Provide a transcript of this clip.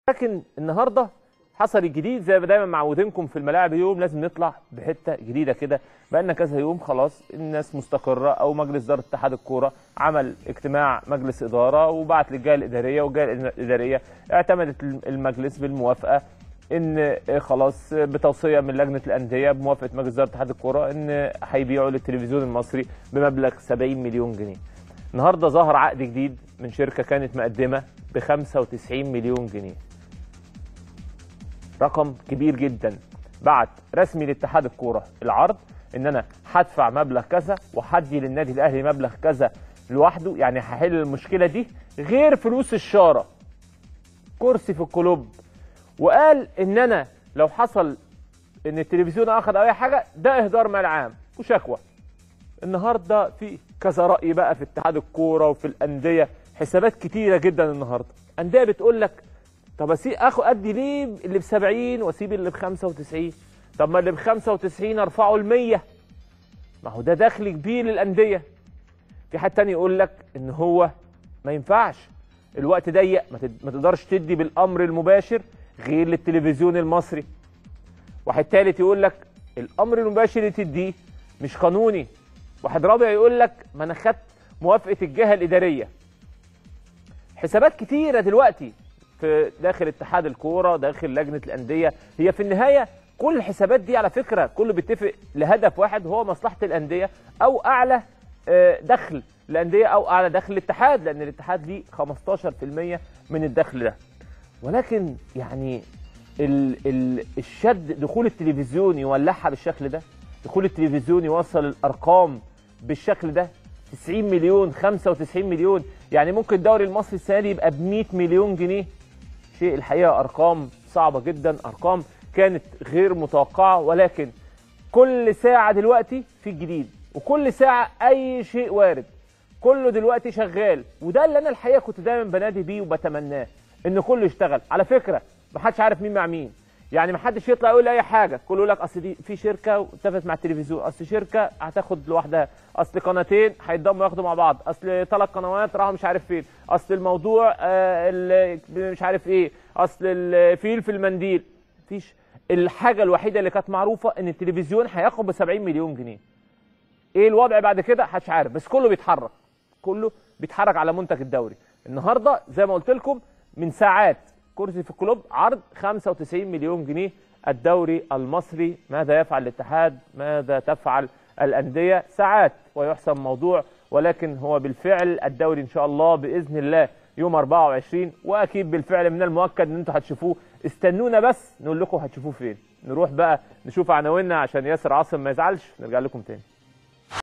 لكن النهارده حصل الجديد زي ما دايما معودينكم في الملاعب يوم لازم نطلع بحته جديده كده. بقالنا كذا يوم خلاص الناس مستقره او مجلس اداره اتحاد الكوره عمل اجتماع مجلس اداره وبعت للجهه الاداريه والجهه الاداريه اعتمدت المجلس بالموافقه ان خلاص بتوصيه من لجنه الانديه بموافقه مجلس اداره اتحاد الكوره ان هيبيعوا للتلفزيون المصري بمبلغ 70 مليون جنيه. النهارده ظهر عقد جديد من شركه كانت مقدمه ب 95 مليون جنيه. رقم كبير جدا. بعت رسمي لاتحاد الكوره العرض ان انا هدفع مبلغ كذا وهدي للنادي الاهلي مبلغ كذا لوحده، يعني هحل المشكله دي غير فلوس الشاره كرسي في الكلوب. وقال ان انا لو حصل ان التلفزيون اخذ اي حاجه ده اهدار مال عام وشكوى. النهارده في كذا راي بقى في اتحاد الكوره وفي الانديه، حسابات كتيره جدا. النهارده انديه بتقول لك طب ادي ليه اللي ب 70 واسيب اللي ب 95؟ طب ما اللي ب 95 ارفعه ل 100، ما هو ده دخل كبير للانديه. في حد تاني يقول لك ان هو ما ينفعش، الوقت ضيق ما تقدرش تدي بالامر المباشر غير للتلفزيون المصري. واحد تالت يقول لك الامر المباشر اللي تديه مش قانوني. واحد رابع يقول لك ما انا خدت موافقه الجهه الاداريه. حسابات كتيره دلوقتي في داخل اتحاد الكوره داخل لجنه الانديه. هي في النهايه كل الحسابات دي على فكره كله بيتفق لهدف واحد، هو مصلحه الانديه او اعلى دخل الانديه او اعلى دخل الاتحاد، لان الاتحاد ليه 15% من الدخل ده. ولكن يعني الشد دخول التلفزيون يولعها بالشكل ده، دخول التلفزيون يوصل الارقام بالشكل ده، 90 مليون 95 مليون، يعني ممكن الدوري المصري السنه دي يبقى ب 100 مليون جنيه. شيء الحقيقه ارقام صعبه جدا، ارقام كانت غير متوقعه. ولكن كل ساعه دلوقتي في جديد وكل ساعه اي شيء وارد، كله دلوقتي شغال. وده اللي انا الحقيقه كنت دايما بنادي بيه وبتمناه، ان كله يشتغل. على فكره ما حدش عارف مين مع مين، يعني ما حدش يطلع يقول اي حاجه، كله يقول لك اصل دي في شركه اتفقت مع التلفزيون، اصل شركه هتاخد لوحدها، اصل قناتين هيتضموا ياخدوا مع بعض، اصل 3 قنوات راحوا مش عارف فين، اصل الموضوع مش عارف ايه، اصل الفيل في المنديل. مفيش. الحاجه الوحيده اللي كانت معروفه ان التلفزيون هياخد ب 70 مليون جنيه. ايه الوضع بعد كده محدش عارف، بس كله بيتحرك، كله بيتحرك على منتج الدوري. النهارده زي ما قلت لكم من ساعات كرسي في الكلوب عرض 95 مليون جنيه. الدوري المصري ماذا يفعل الاتحاد؟ ماذا تفعل الأندية؟ ساعات ويحسم موضوع، ولكن هو بالفعل الدوري إن شاء الله بإذن الله يوم 24، وأكيد بالفعل من المؤكد إن أنتوا هتشوفوه. استنونا بس نقول لكم هتشوفوه فين. نروح بقى نشوف عناويننا عشان ياسر عاصم ما يزعلش، نرجع لكم تاني.